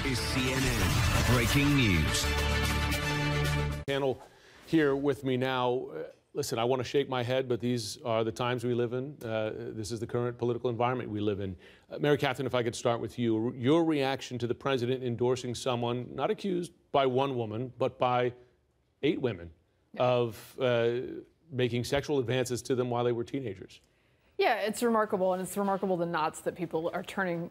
is CNN Breaking News. Panel here with me now. Listen, I want to shake my head, but these are the times we live in. This is the current political environment we live in. Mary Catherine, if I could start with you. Your reaction to the president endorsing someone not accused by one woman, but by 8 women of making sexual advances to them while they were teenagers. Yeah, it's remarkable, and it's remarkable the knots that people are tying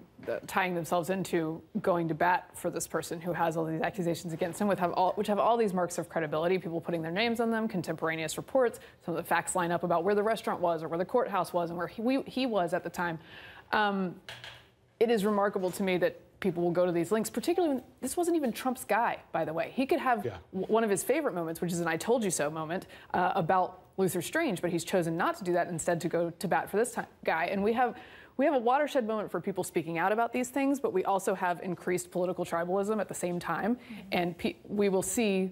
themselves into going to bat for this person who has all these accusations against him, which have all these marks of credibility, people putting their names on them, contemporaneous reports, some of the facts line up about where the restaurant was or where the courthouse was and where he was at the time. It is remarkable to me that people will go to these links, particularly when this wasn't even Trump's guy, by the way. He could have one of his favorite moments, which is an I told you so moment about Luther Strange, but he's chosen not to do that, instead to go to bat for this guy. And we have a watershed moment for people speaking out about these things, but we also have increased political tribalism at the same time. And we will see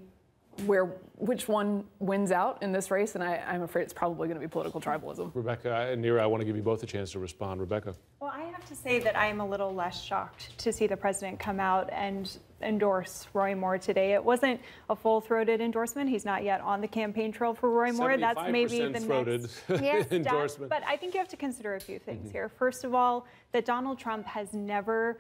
which one wins out in this race, and I'm afraid it's probably going to be political tribalism. Rebecca and Neera, I want to give you both a chance to respond. Rebecca. Well, I have to say that I am a little less shocked to see the president come out and endorse Roy Moore today. It wasn't a full-throated endorsement. He's not yet on the campaign trail for Roy Moore. That's maybe the next endorsement. But I think you have to consider a few things here. First of all, that Donald Trump has never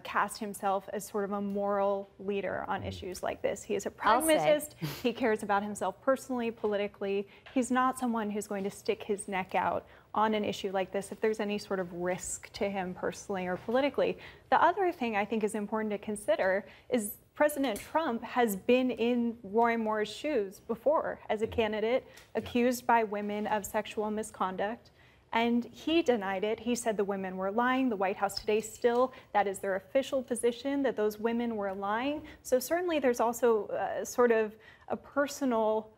cast himself as sort of a moral leader on issues like this. He is a pragmatist. He cares about himself personally, politically. He's not someone who's going to stick his neck out on an issue like this if there's any sort of risk to him personally or politically. The other thing I think is important to consider is President Trump has been in Roy Moore's shoes before as a candidate accused by women of sexual misconduct. And he denied it. He said the women were lying. The White House today still, that is their official position, that those women were lying. So certainly there's also sort of a personal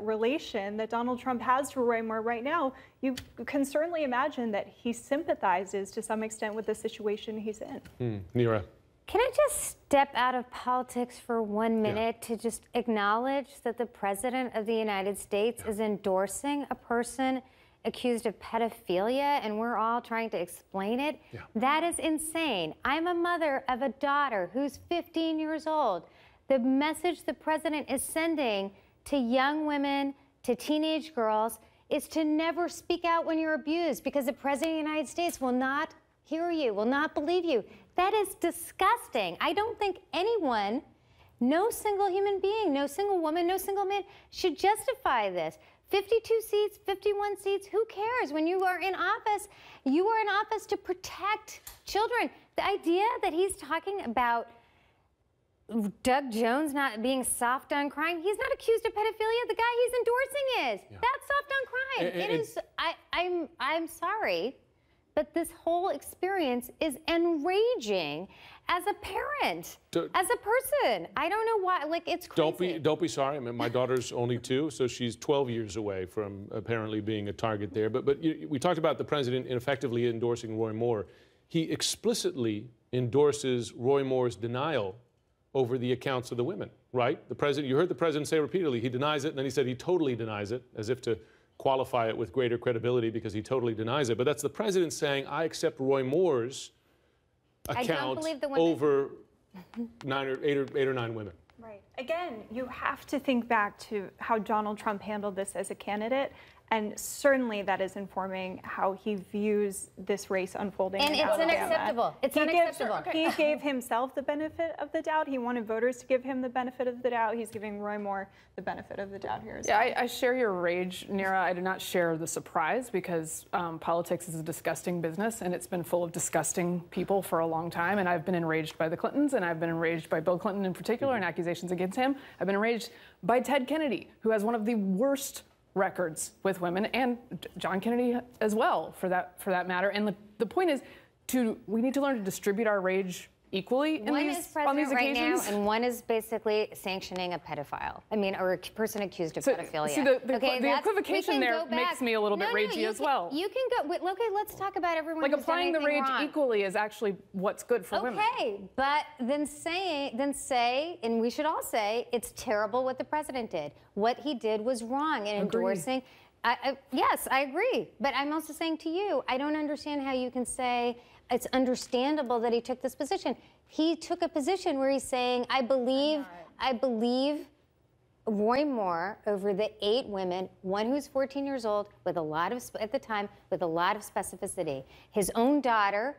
relation that Donald Trump has to Roy Moore right now. You can certainly imagine that he sympathizes to some extent with the situation he's in. Neera. Can I just step out of politics for 1 minute to just acknowledge that the President of the United States is endorsing a person accused of pedophilia, and we're all trying to explain it? That is insane. I'm a mother of a daughter who's 15 years old. The message the president is sending to young women, to teenage girls, is to never speak out when you're abused, because the president of the United States will not hear you, will not believe you. That is disgusting. I don't think anyone, no single human being, no single woman, no single man should justify this. 52 seats, 51 seats, who cares? When you are in office to protect children. The idea that he's talking about Doug Jones not being soft on crime, he's not accused of pedophilia. The guy he's endorsing is. That's soft on crime. It is. I'm sorry, but this whole experience is enraging as a parent, as a person. I don't know why, like, it's crazy. Don't be sorry. I mean, my daughter's only 2, so she's 12 years away from apparently being a target there. But we talked about the president ineffectively endorsing Roy Moore. He explicitly endorses Roy Moore's denial over the accounts of the women, right? The president, you heard the president say repeatedly, he denies it, and then he said he totally denies it, as if to qualify it with greater credibility because he totally denies it. But that's the president saying, I accept Roy Moore's account over 8 or 9 women. Right. Again, you have to think back to how Donald Trump handled this as a candidate, and certainly that is informing how he views this race unfolding. And it's unacceptable. It's unacceptable. He gave himself the benefit of the doubt. He wanted voters to give him the benefit of the doubt. He's giving Roy Moore the benefit of the doubt here as well. I share your rage, Neera. I do not share the surprise, because politics is a disgusting business, and it's been full of disgusting people for a long time. And I've been enraged by the Clintons, and I've been enraged by Bill Clinton in particular and accusations against him. I've been enraged by Ted Kennedy, who has one of the worst records with women, and John Kennedy as well, for that matter. And the point is, we need to learn to distribute our rage equally on these occasions. Right now, and one is basically sanctioning a pedophile. I mean, or a person accused of pedophilia. See, the equivocation there makes me a little bit ragey as well. You can go. Okay, let's talk about everyone. Like, applying the rage equally is actually what's good for women. Okay, but then say, and we should all say, it's terrible what the president did. What he did was wrong in endorsing. Yes, I agree. But I'm also saying to you, I don't understand how you can say it's understandable that he took this position. He took a position where he's saying, I believe Roy Moore over the 8 women, one who's 14 years old, with a lot of, at the time, with a lot of specificity. His own daughter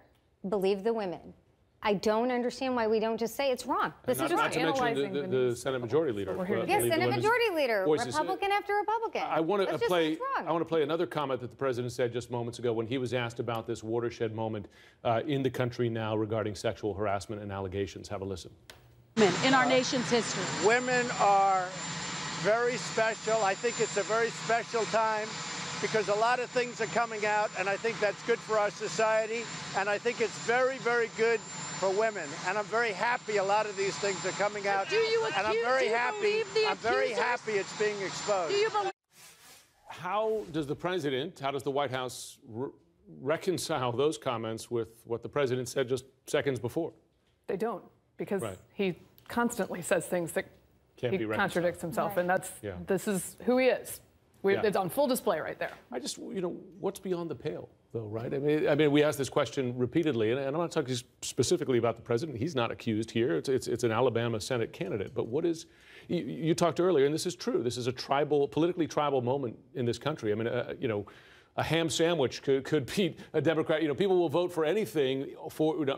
believed the women. I don't understand why we don't just say it's wrong. This is wrong. Not to mention the Senate Majority Leader. Yes, Senate Majority Leader, Republican after Republican. I want to play another comment that the president said just moments ago when he was asked about this watershed moment in the country now regarding sexual harassment and allegations. Have a listen. In our nation's history. Women are very special. I think it's a very special time because a lot of things are coming out, and I think that's good for our society, and I think it's very, very good for women, and I'm very happy a lot of these things are coming out. And I'm very happy. I'm very happy it's being exposed. Do you believe? How does the president, how does the White House reconcile those comments with what the president said just seconds before? They don't, because he constantly says things that he contradicts himself, and this is who he is. It's on full display right there. I just, what's beyond the pale, though, right? I mean, we ask this question repeatedly, and I'm not talking specifically about the president. He's not accused here. It's an Alabama Senate candidate. But what is, you talked earlier, and this is true. This is a politically tribal moment in this country. I mean, a ham sandwich could beat a Democrat. People will vote for anything.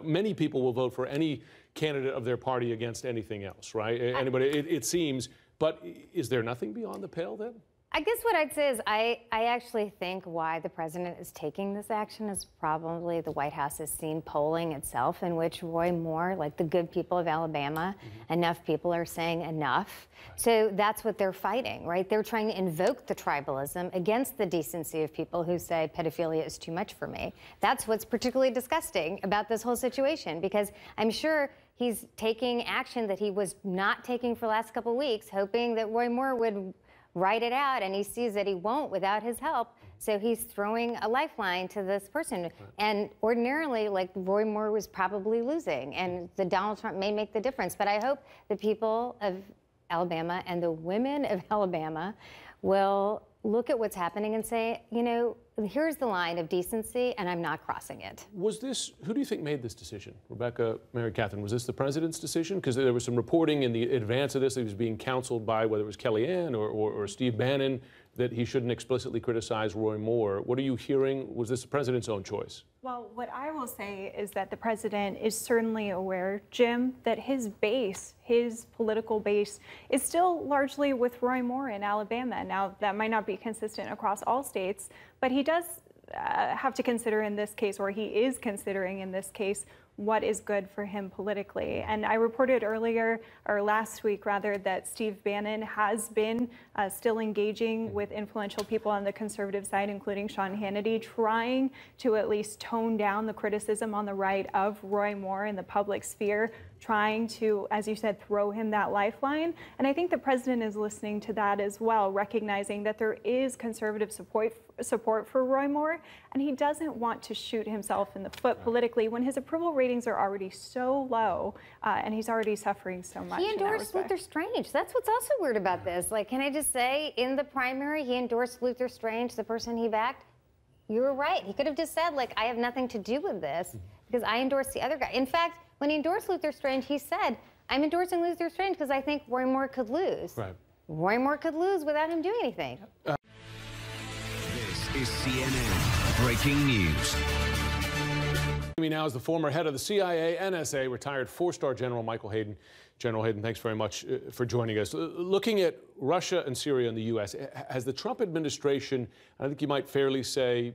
Many people will vote for any candidate of their party against anything else, right? Anybody, it seems. But is there nothing beyond the pale then? I guess what I'd say is I actually think why the president is taking this action is probably the White House has seen polling itself in which Roy Moore, like the good people of Alabama, enough people are saying enough. So that's what they're fighting, right? They're trying to invoke the tribalism against the decency of people who say pedophilia is too much for me. That's what's particularly disgusting about this whole situation, because I'm sure he's taking action that he was not taking for the last couple of weeks, hoping that Roy Moore would write it out, and he sees that he won't without his help, so he's throwing a lifeline to this person. And ordinarily, like, Roy Moore was probably losing, and the Donald Trump may make the difference. But I hope the people of Alabama and the women of Alabama will look at what's happening and say, here's the line of decency, and I'm not crossing it. Was this, who do you think made this decision? Rebecca, Mary Catherine, was this the president's decision? Because there was some reporting in the advance of this that he was being counseled by, whether it was Kellyanne or Steve Bannon, that he shouldn't explicitly criticize Roy Moore. What are you hearing? Was this the president's own choice? Well, what I will say is that the president is certainly aware, Jim, that his base, his political base, is still largely with Roy Moore in Alabama. Now, that might not be consistent across all states, but he does have to consider in this case, or he is considering in this case, what is good for him politically. And I reported earlier, or last week rather, that Steve Bannon has been still engaging with influential people on the conservative side, including Sean Hannity, trying to at least tone down the criticism on the right of Roy Moore in the public sphere, trying to, as you said, throw him that lifeline. And I think the president is listening to that as well, recognizing that there is conservative support for Roy Moore, and he doesn't want to shoot himself in the foot politically when his approval ratings are already so low, and he's already suffering so much. He endorsed Luther Strange. That's what's also weird about this. Like, can I just say, in the primary, he endorsed Luther Strange, the person he backed. You were right. He could have just said, like, I have nothing to do with this because I endorsed the other guy. In fact, when he endorsed Luther Strange, he said, I'm endorsing Luther Strange because I think Roy Moore could lose. Right. Roy Moore could lose without him doing anything. This is CNN Breaking News. Joining me now is the former head of the CIA, NSA, retired 4-star General Michael Hayden. General Hayden, thanks very much for joining us. Looking at Russia and Syria and the U.S., has the Trump administration, I think you might fairly say,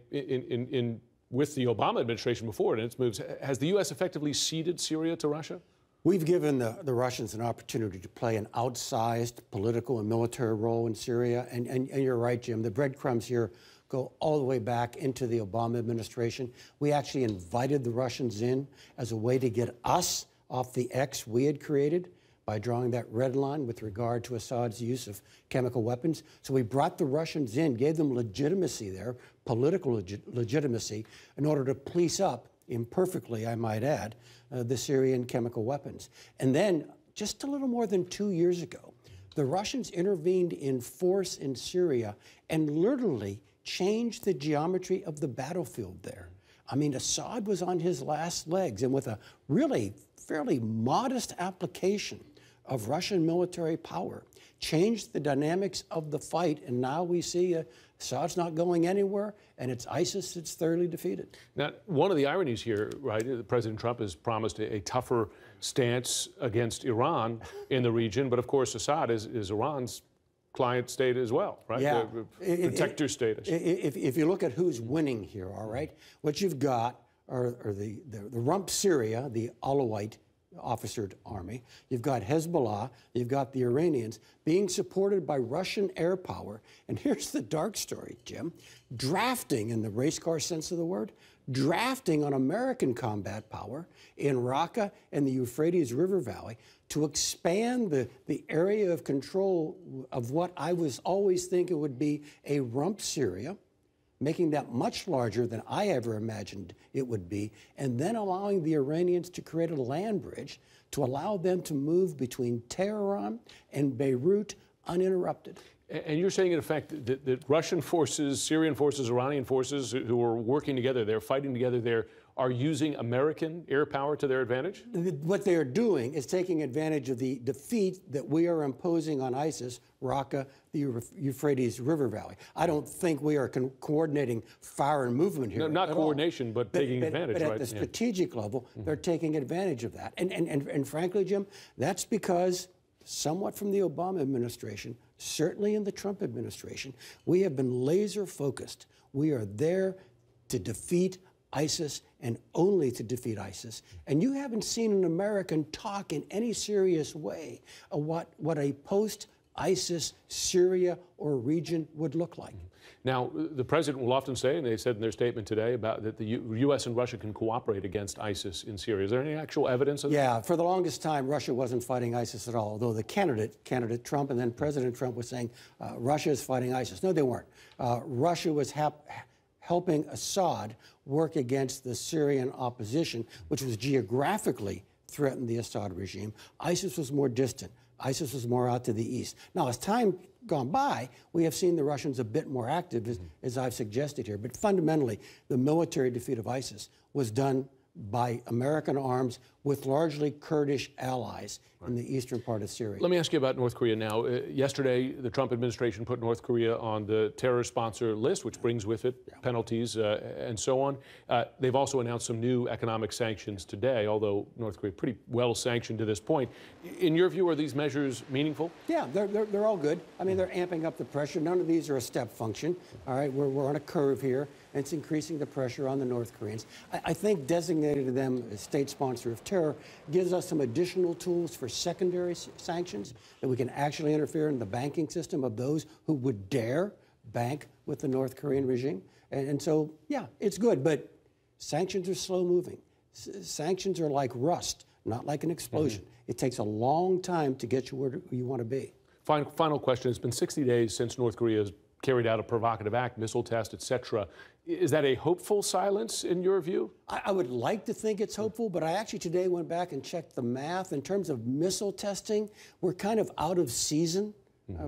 with the Obama administration before it and its moves, has the U.S. effectively ceded Syria to Russia? We've given the Russians an opportunity to play an outsized political and military role in Syria. And you're right, Jim. The breadcrumbs here go all the way back into the Obama administration. We actually invited the Russians in as a way to get us off the X we had created by drawing that red line with regard to Assad's use of chemical weapons. So we brought the Russians in, gave them legitimacy there, political legitimacy, in order to police up, imperfectly I might add, the Syrian chemical weapons. And then, just a little more than 2 years ago, the Russians intervened in force in Syria and literally changed the geometry of the battlefield there. I mean, Assad was on his last legs, and with a really fairly modest application of Russian military power, changed the dynamics of the fight, and now we see Assad's not going anywhere, and it's ISIS that's thoroughly defeated. Now, one of the ironies here, right, President Trump has promised a tougher stance against Iran in the region, but of course Assad is Iran's client state as well, right? Yeah. Protector status. If you look at who's winning here, all right, what you've got are the rump Syria, the Alawite officered army. You've got Hezbollah, you've got the Iranians being supported by Russian air power. And here's the dark story, Jim. Drafting, in the race car sense of the word, drafting on American combat power in Raqqa and the Euphrates River Valley to expand the area of control of what I was always thinking would be a rump Syria, making that much larger than I ever imagined it would be, and then allowing the Iranians to create a land bridge to allow them to move between Tehran and Beirut uninterrupted. And you're saying, in effect, that Russian forces, Syrian forces, Iranian forces who are working together, they're fighting together there, are using American air power to their advantage? What they are doing is taking advantage of the defeat that we are imposing on ISIS, Raqqa, the Euphrates River Valley. I don't think we are coordinating fire and movement here. No, not coordination, but taking advantage, but right? at the strategic level, they're taking advantage of that. And frankly, Jim, that's because somewhat from the Obama administration, certainly in the Trump administration, we have been laser focused. We are there to defeat ISIS and only to defeat ISIS. And you haven't seen an American talk in any serious way of what a post-ISIS Syria or region would look like. Now, the president will often say, and they said in their statement today, about that the U.S. and Russia can cooperate against ISIS in Syria. Is there any actual evidence of that? Yeah, for the longest time, Russia wasn't fighting ISIS at all, although the candidate Trump and then President Trump was saying Russia is fighting ISIS. No, they weren't. Russia was helping Assad work against the Syrian opposition, which was geographically threatened the Assad regime. ISIS was more distant. ISIS was more out to the east. Now, as time gone by, we have seen the Russians a bit more active, as I've suggested here. But fundamentally, the military defeat of ISIS was done by American arms with largely Kurdish allies in the eastern part of Syria. Let me ask you about North Korea now. Yesterday, the Trump administration put North Korea on the terror sponsor list, which brings with it penalties and so on. They've also announced some new economic sanctions today, although North Korea pretty well sanctioned to this point. In your view, are these measures meaningful? Yeah, they're all good. I mean, they're amping up the pressure. None of these are a step function. All right, we're on a curve here, and it's increasing the pressure on the North Koreans. I think designating them as state sponsor of terror gives us some additional tools for secondary sanctions, that we can actually interfere in the banking system of those who would dare bank with the North Korean regime. And so, yeah, it's good, but sanctions are slow moving. Sanctions are like rust, not like an explosion. It takes a long time to get you where you want to be. Final question. It's been 60 days since North Korea has carried out a provocative act, missile test, etc. Is that a hopeful silence in your view? I would like to think it's hopeful, but I actually today went back and checked the math. In terms of missile testing, we're kind of out of season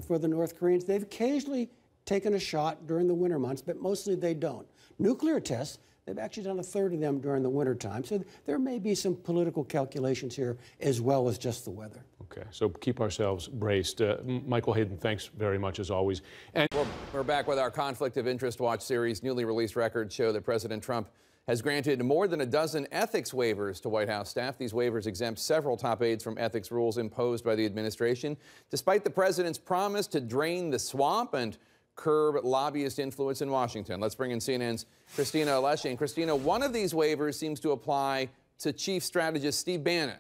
for the North Koreans. They've occasionally taken a shot during the winter months, but mostly they don't. Nuclear tests, they've actually done a third of them during the winter time. So there may be some political calculations here as well as just the weather. Okay, so keep ourselves braced. Michael Hayden, thanks very much as always. And we're back with our Conflict of Interest Watch series. Newly released records show that President Trump has granted more than a dozen ethics waivers to White House staff. These waivers exempt several top aides from ethics rules imposed by the administration, despite the president's promise to drain the swamp and curb lobbyist influence in Washington. Let's bring in CNN's Christina Alessi. And Christina, one of these waivers seems to apply to Chief Strategist Steve Bannon.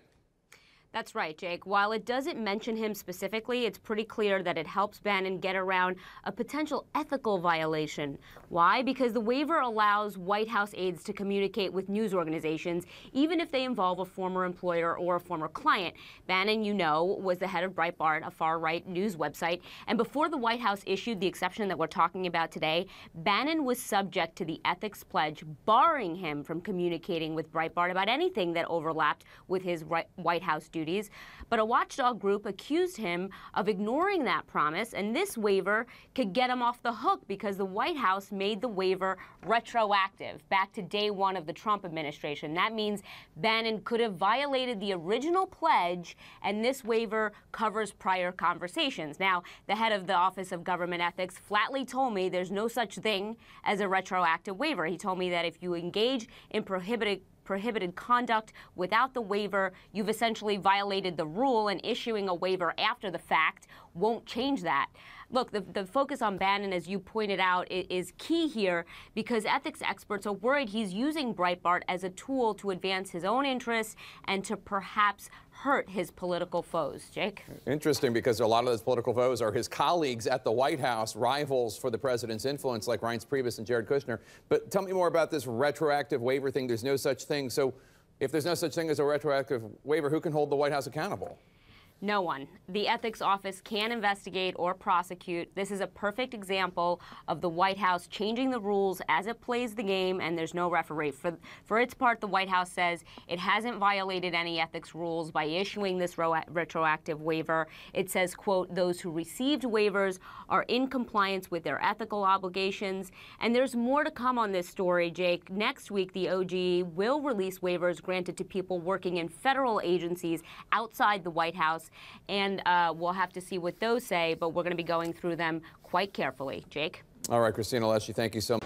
That's right, Jake. While it doesn't mention him specifically, it's pretty clear that it helps Bannon get around a potential ethical violation. Why? Because the waiver allows White House aides to communicate with news organizations, even if they involve a former employer or a former client. Bannon, you know, was the head of Breitbart, a far-right news website. And before the White House issued the exception that we're talking about today, Bannon was subject to the ethics pledge, barring him from communicating with Breitbart about anything that overlapped with his White House duties. duties, but a watchdog group accused him of ignoring that promise, and this waiver could get him off the hook because the White House made the waiver retroactive back to day one of the Trump administration. That means Bannon could have violated the original pledge, and this waiver covers prior conversations. Now, the head of the Office of Government Ethics flatly told me there's no such thing as a retroactive waiver. He told me that if you engage in prohibited conduct without the waiver, you've essentially violated the rule, and issuing a waiver after the fact won't change that. Look, the focus on Bannon, as you pointed out, is key here because ethics experts are worried he's using Breitbart as a tool to advance his own interests and to perhaps hurt his political foes. Jake? Interesting, because a lot of those political foes are his colleagues at the White House, rivals for the president's influence like Reince Priebus and Jared Kushner. But tell me more about this retroactive waiver thing. There's no such thing. So if there's no such thing as a retroactive waiver, who can hold the White House accountable? No one. The ethics office can investigate or prosecute. This is a perfect example of the White House changing the rules as it plays the game, and there's no referee. For its part, the White House says it hasn't violated any ethics rules by issuing this retroactive waiver. It says, quote, those who received waivers are in compliance with their ethical obligations. And there's more to come on this story, Jake. Next week, the OG will release waivers granted to people working in federal agencies outside the White House. And we'll have to see what those say, but we're going to be going through them quite carefully. Jake? All right, Christina Leshy, thank you so much.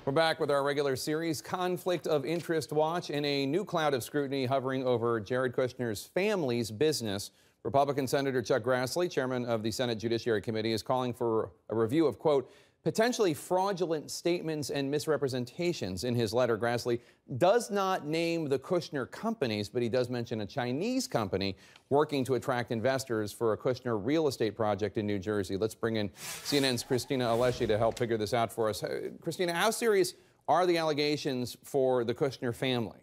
We're back with our regular series, Conflict of Interest Watch, and a new cloud of scrutiny hovering over Jared Kushner's family's business. Republican Senator Chuck Grassley, chairman of the Senate Judiciary Committee, is calling for a review of, quote, potentially fraudulent statements and misrepresentations. In his letter, Grassley does not name the Kushner companies, but he does mention a Chinese company working to attract investors for a Kushner real estate project in New Jersey. Let's bring in CNN's Christina Alessi to help figure this out for us. Christina, how serious are the allegations for the Kushner family?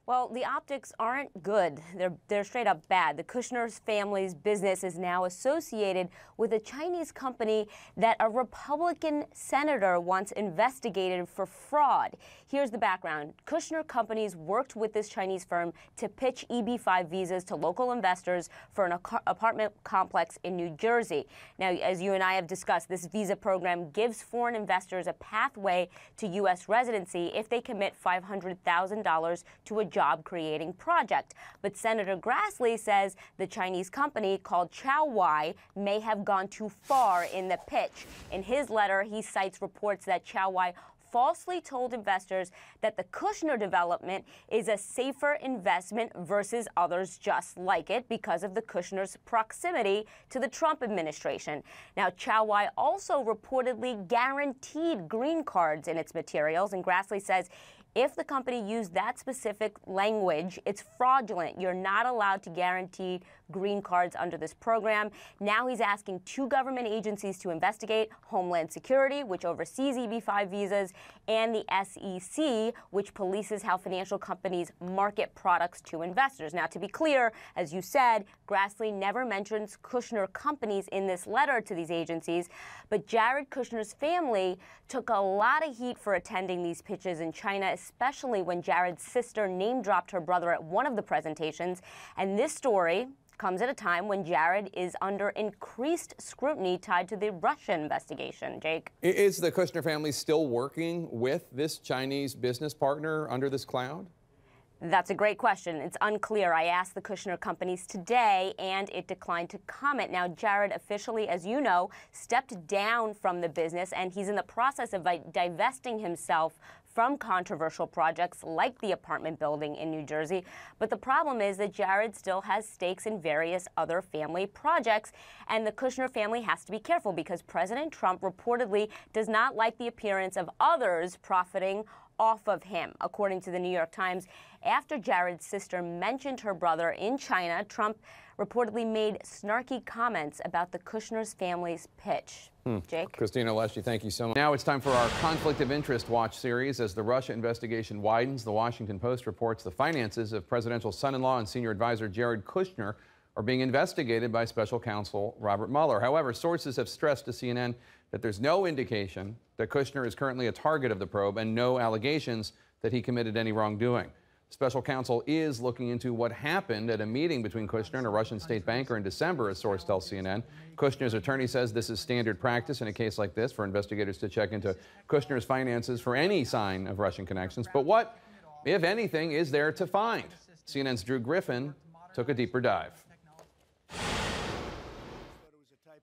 Well, the optics aren't good. They're straight up bad. The Kushner family's business is now associated with a Chinese company that a Republican senator once investigated for fraud. Here's the background. Kushner companies worked with this Chinese firm to pitch EB-5 visas to local investors for an apartment complex in New Jersey. Now, as you and I have discussed, this visa program gives foreign investors a pathway to U.S. residency if they commit $500,000 to a job-creating project. But Senator Grassley says the Chinese company called Chowai may have gone too far in the pitch. In his letter, he cites reports that Chowai falsely told investors that the Kushner development is a safer investment versus others just like it because of the Kushner's proximity to the Trump administration. Now, Chowai also reportedly guaranteed green cards in its materials, and Grassley says if the company used that specific language, it's fraudulent. You're not allowed to guarantee green cards under this program. Now he's asking two government agencies to investigate: Homeland Security, which oversees EB-5 visas, and the SEC, which polices how financial companies market products to investors. Now, to be clear, as you said, Grassley never mentions Kushner companies in this letter to these agencies, but Jared Kushner's family took a lot of heat for attending these pitches in China, especially when Jared's sister name-dropped her brother at one of the presentations. And this story comes at a time when Jared is under increased scrutiny tied to the Russia investigation. Jake? Is the Kushner family still working with this Chinese business partner under this cloud? That's a great question. It's unclear. I asked the Kushner companies today, and it declined to comment. Now, Jared officially, as you know, stepped down from the business, and he's in the process of divesting himself from controversial projects like the apartment building in New Jersey. But the problem is that Jared still has stakes in various other family projects, and the Kushner family has to be careful because President Trump reportedly does not like the appearance of others profiting off of him. According to the New York Times, after Jared's sister mentioned her brother in China, Trump reportedly made snarky comments about the Kushner's family's pitch. Jake? Christina Leshy, thank you so much. Now it's time for our Conflict of Interest Watch series. As the Russia investigation widens, the Washington Post reports the finances of presidential son-in-law and senior advisor Jared Kushner are being investigated by special counsel Robert Mueller. However, sources have stressed to CNN that there's no indication that Kushner is currently a target of the probe and no allegations that he committed any wrongdoing. Special counsel is looking into what happened at a meeting between Kushner and a Russian state banker in December, a source tells CNN. Kushner's attorney says this is standard practice in a case like this for investigators to check into Kushner's finances for any sign of Russian connections. But what, if anything, is there to find? CNN's Drew Griffin took a deeper dive.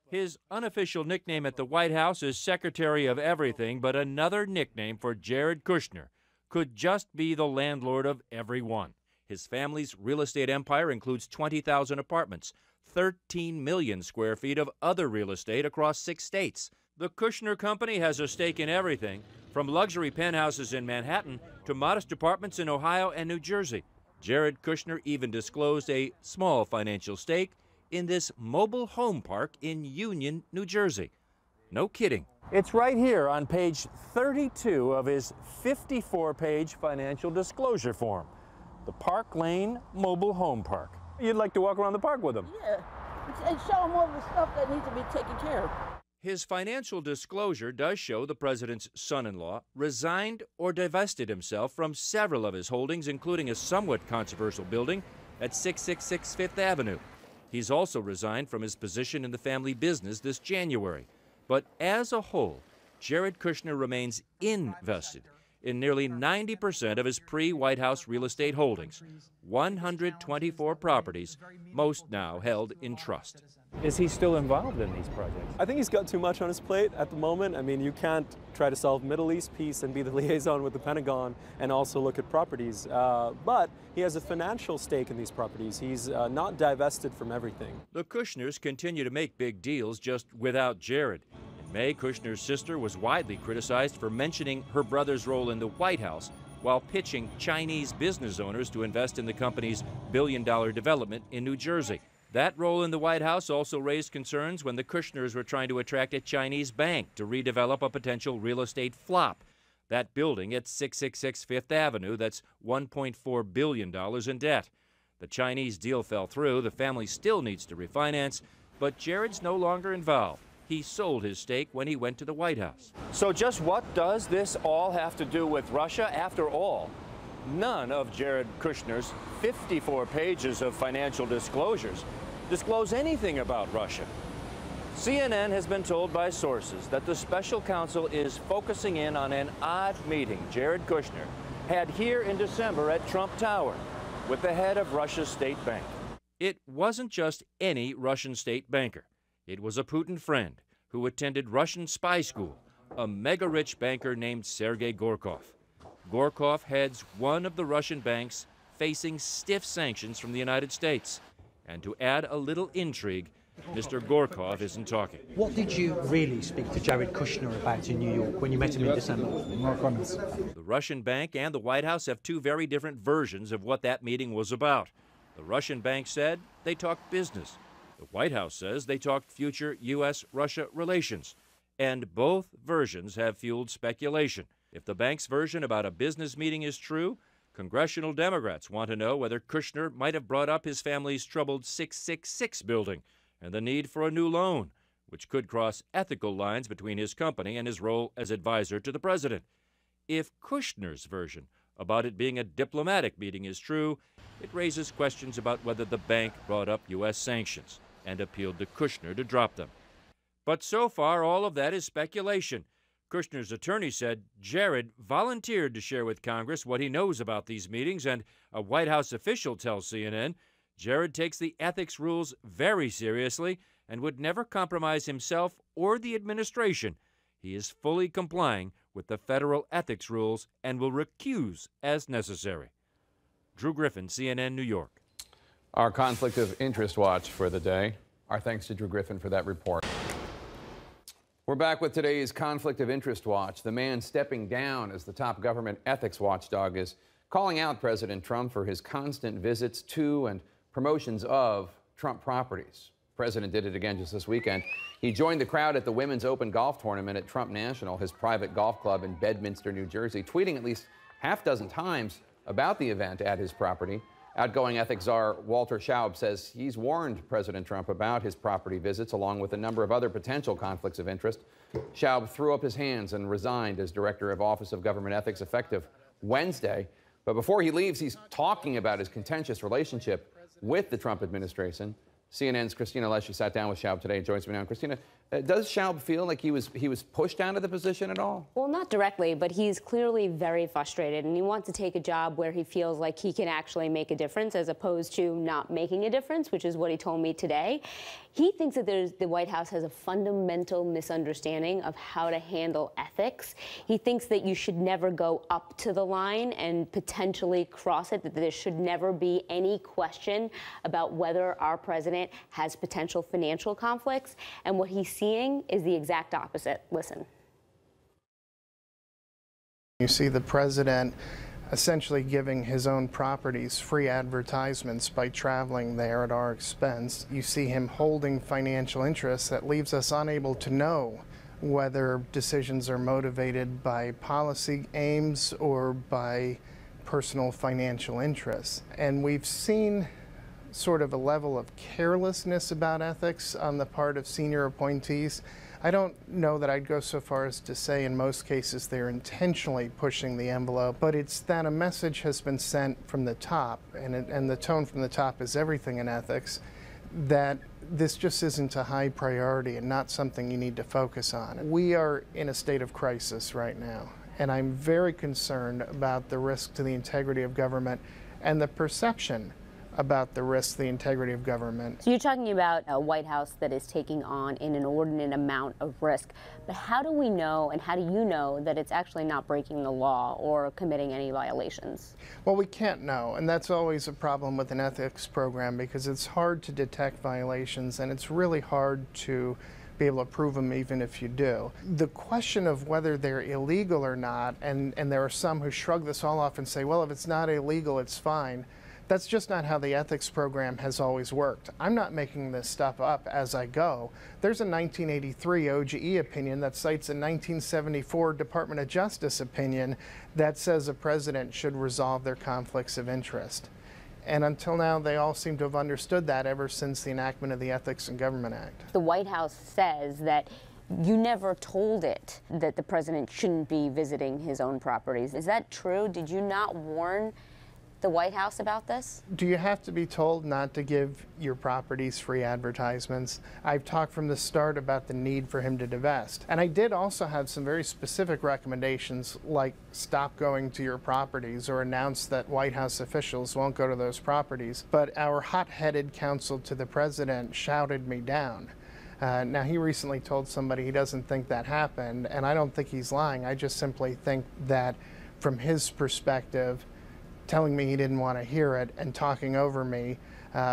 His unofficial nickname at the White House is Secretary of Everything, but another nickname for Jared Kushner could just be the landlord of everyone. His family's real estate empire includes 20,000 apartments, 13 million square feet of other real estate across 6 states. The Kushner Company has a stake in everything, from luxury penthouses in Manhattan to modest apartments in Ohio and New Jersey. Jared Kushner even disclosed a small financial stake in this mobile home park in Union, New Jersey. No kidding. It's right here on page 32 of his 54-page financial disclosure form. The Park Lane Mobile Home Park. You'd like to walk around the park with him? Yeah, and show them all the stuff that needs to be taken care of. His financial disclosure does show the president's son-in-law resigned or divested himself from several of his holdings, including a somewhat controversial building at 666 Fifth Avenue. He's also resigned from his position in the family business this January. But as a whole, Jared Kushner remains invested in nearly 90% of his pre-White House real estate holdings, 124 properties, most now held in trust. Is he still involved in these projects? I think he's got too much on his plate at the moment. I mean, you can't try to solve Middle East peace and be the liaison with the Pentagon and also look at properties. But he has a financial stake in these properties. He's not divested from everything. The Kushners continue to make big deals just without Jared. In May, Kushner's sister was widely criticized for mentioning her brother's role in the White House while pitching Chinese business owners to invest in the company's billion-dollar development in New Jersey. That role in the White House also raised concerns when the Kushners were trying to attract a Chinese bank to redevelop a potential real estate flop. That building at 666 Fifth Avenue, that's $1.4 billion in debt. The Chinese deal fell through. The family still needs to refinance, but Jared's no longer involved. He sold his stake when he went to the White House. So just what does this all have to do with Russia? After all, none of Jared Kushner's 54 pages of financial disclosures disclose anything about Russia. CNN has been told by sources that the special counsel is focusing in on an odd meeting Jared Kushner had here in December at Trump Tower with the head of Russia's state bank. It wasn't just any Russian state banker. It was a Putin friend who attended Russian spy school, a mega-rich banker named Sergei Gorkov. Gorkov heads one of the Russian banks facing stiff sanctions from the United States. And to add a little intrigue, Mr. Gorkov isn't talking. What did you really speak to Jared Kushner about in New York when you met him in December? No comments. The Russian bank and the White House have two very different versions of what that meeting was about. The Russian bank said they talked business. The White House says they talked future U.S.-Russia relations. And both versions have fueled speculation. If the bank's version about a business meeting is true, congressional Democrats want to know whether Kushner might have brought up his family's troubled 666 building and the need for a new loan, which could cross ethical lines between his company and his role as advisor to the president. If Kushner's version about it being a diplomatic meeting is true, it raises questions about whether the bank brought up U.S. sanctions and appealed to Kushner to drop them. But so far, all of that is speculation. Kushner's attorney said Jared volunteered to share with Congress what he knows about these meetings, and a White House official tells CNN Jared takes the ethics rules very seriously and would never compromise himself or the administration. He is fully complying with the federal ethics rules and will recuse as necessary. Drew Griffin, CNN, New York. Our conflict of interest watch for the day. Our thanks to Drew Griffin for that report. We're back with today's conflict of interest watch. The man stepping down as the top government ethics watchdog is calling out President Trump for his constant visits to and promotions of Trump properties. The president did it again just this weekend. He joined the crowd at the Women's Open golf tournament at Trump National, his private golf club in Bedminster, New Jersey, tweeting at least half dozen times about the event at his property. Outgoing ethics czar Walter Schaub says he's warned President Trump about his property visits, along with a number of other potential conflicts of interest. Schaub threw up his hands and resigned as director of Office of Government Ethics effective Wednesday. But before he leaves, he's talking about his contentious relationship with the Trump administration. CNN's Christina Leshy sat down with Schaub today and joins me now. Christina, does Schaub feel like he was pushed out of the position at all? Well, not directly, but he's clearly very frustrated, and he wants to take a job where he feels like he can actually make a difference as opposed to not making a difference, which is what he told me today. He thinks that the White House has a fundamental misunderstanding of how to handle ethics. He thinks that you should never go up to the line and potentially cross it, that there should never be any question about whether our president has potential financial conflicts. And what he's seeing is the exact opposite. Listen. You see the president essentially giving his own properties free advertisements by traveling there at our expense. You see him holding financial interests that leaves us unable to know whether decisions are motivated by policy aims or by personal financial interests. And we've seen sort of a level of carelessness about ethics on the part of senior appointees. I don't know that I'd go so far as to say in most cases they're intentionally pushing the envelope, but it's that a message has been sent from the top, and the tone from the top is everything in ethics, that this just isn't a high priority and not something you need to focus on. We are in a state of crisis right now, and I'm very concerned about the risk to the integrity of government and the perception about the risk to the integrity of government. So you're talking about a White House that is taking on an inordinate amount of risk. But how do we know, and how do you know, that it's actually not breaking the law or committing any violations? Well, we can't know, and that's always a problem with an ethics program because it's hard to detect violations and it's really hard to be able to prove them even if you do. The question of whether they're illegal or not, and there are some who shrug this all off and say, well, if it's not illegal, it's fine. That's just not how the ethics program has always worked. I'm not making this stuff up as I go. There's a 1983 OGE opinion that cites a 1974 Department of Justice opinion that says a president should resolve their conflicts of interest. And until now, they all seem to have understood that ever since the enactment of the Ethics in Government Act. The White House says that you never told it that the president shouldn't be visiting his own properties. Is that true? Did you not warn the White House about this? Do you have to be told not to give your properties free advertisements? I've talked from the start about the need for him to divest. And I did also have some very specific recommendations, like stop going to your properties or announce that White House officials won't go to those properties. But our hot-headed counsel to the president shouted me down. Now, he recently told somebody he doesn't think that happened, and I don't think he's lying. I just simply think that from his perspective, telling me he didn't want to hear it and talking over me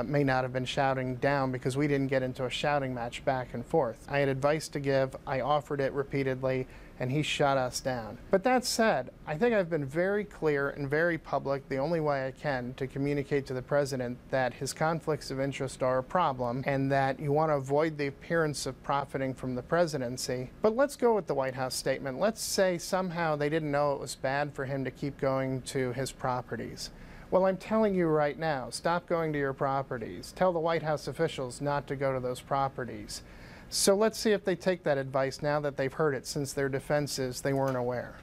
may not have been shouting down because we didn't get into a shouting match back and forth. I had advice to give, I offered it repeatedly, and he shut us down. But that said, I think I've been very clear and very public the only way I can to communicate to the president that his conflicts of interest are a problem and that you want to avoid the appearance of profiting from the presidency. But let's go with the White House statement. Let's say somehow they didn't know it was bad for him to keep going to his properties. Well, I'm telling you right now, stop going to your properties. Tell the White House officials not to go to those properties. So let's see if they take that advice now that they've heard it, since their defense is they weren't aware.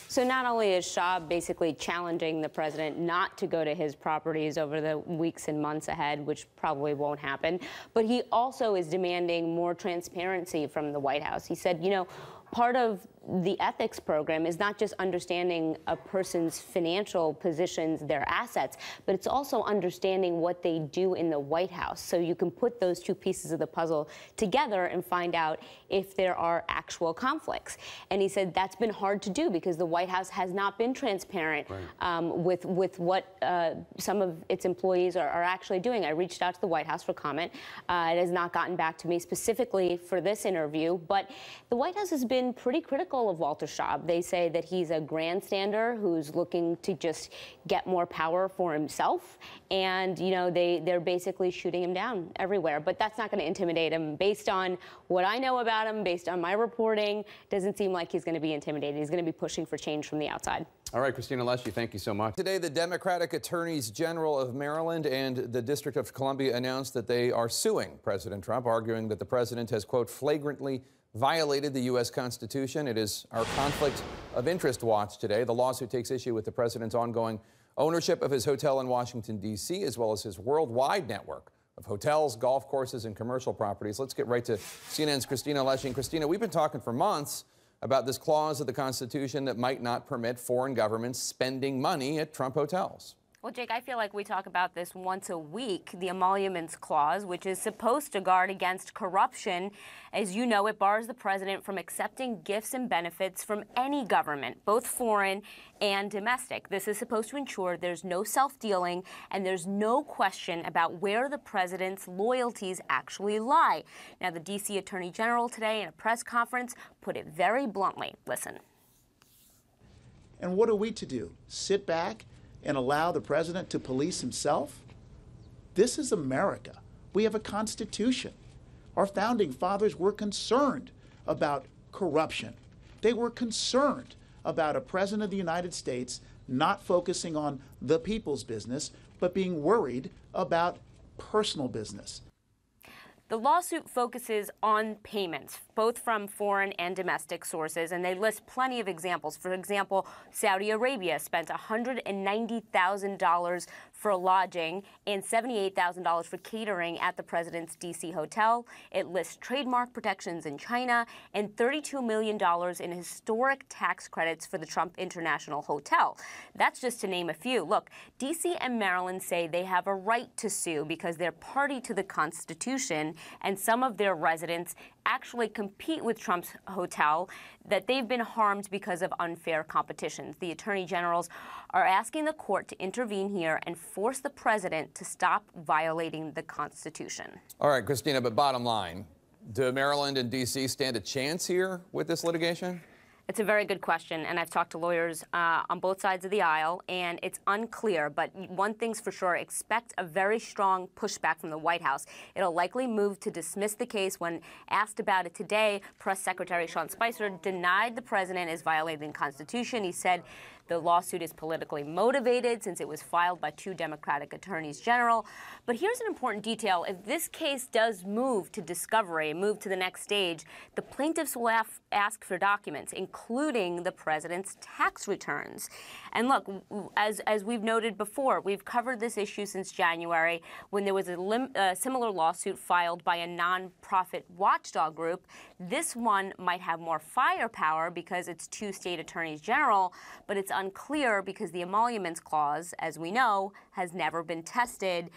So not only is Schaub basically challenging the president not to go to his properties over the weeks and months ahead, which probably won't happen, but he also is demanding more transparency from the White House. He said, you know, part of the ethics program is not just understanding a person's financial positions, their assets, but it's also understanding what they do in the White House. So you can put those two pieces of the puzzle together and find out if there are actual conflicts. And he said that's been hard to do because the White House has not been transparent with what some of its employees are actually doing. I reached out to the White House for comment. It has not gotten back to me specifically for this interview, but the White House has been pretty critical of Walter Schaub. They say that he's a grandstander who's looking to just get more power for himself, and you know they're basically shooting him down everywhere. But that's not going to intimidate him. Based on what I know about him, based on my reporting, doesn't seem like he's going to be intimidated. He's going to be pushing for change from the outside. All right, Christina Leshy, thank you so much. Today, the Democratic Attorneys General of Maryland and the District of Columbia announced that they are suing President Trump, arguing that the president has, quote, flagrantly violated the U.S. Constitution. It is our conflict of interest watch today. The lawsuit takes issue with the president's ongoing ownership of his hotel in Washington, D.C., as well as his worldwide network of hotels, golf courses, and commercial properties. Let's get right to CNN's Christina Lesching. Christina, we've been talking for months about this clause of the Constitution that might not permit foreign governments spending money at Trump hotels. Well, Jake, I feel like we talk about this once a week, the emoluments clause, which is supposed to guard against corruption. As you know, it bars the president from accepting gifts and benefits from any government, both foreign and domestic. This is supposed to ensure there's no self-dealing and there's no question about where the president's loyalties actually lie. Now, the D.C. Attorney General today in a press conference put it very bluntly. Listen. And what are we to do? Sit back and allow the president to police himself? This is America. We have a constitution. Our founding fathers were concerned about corruption. They were concerned about a president of the United States not focusing on the people's business, but being worried about personal business. The lawsuit focuses on payments, both from foreign and domestic sources, and they list plenty of examples. For example, Saudi Arabia spent $190,000 for lodging and $78,000 for catering at the president's D.C. hotel. It lists trademark protections in China and $32 million in historic tax credits for the Trump International Hotel. That's just to name a few. Look, D.C. and Maryland say they have a right to sue because they're party to the Constitution, and some of their residents actually compete with Trump's hotel, that they've been harmed because of unfair competition. The attorney generals are asking the court to intervene here and force the president to stop violating the Constitution. All right, Christina, but bottom line, do Maryland and D.C. stand a chance here with this litigation? It's a very good question, and I've talked to lawyers on both sides of the aisle, and it's unclear. But one thing's for sure, expect a very strong pushback from the White House. It'll likely move to dismiss the case. When asked about it today, Press Secretary Sean Spicer denied the president is violating the Constitution. He said the lawsuit is politically motivated since it was filed by 2 Democratic attorneys general. But here's an important detail. If this case does move to discovery, move to the next stage, the plaintiffs will ask for documents, including the president's tax returns. And look, as we've noted before, we've covered this issue since January when there was a similar lawsuit filed by a nonprofit watchdog group. This one might have more firepower because it's 2 state attorneys general, but it's unclear because the emoluments clause, as we know, has never been tested.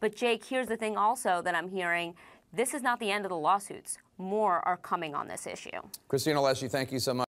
But Jake, here's the thing also that I'm hearing. This is not the end of the lawsuits. More are coming on this issue. Christina Lesching, thank you so much.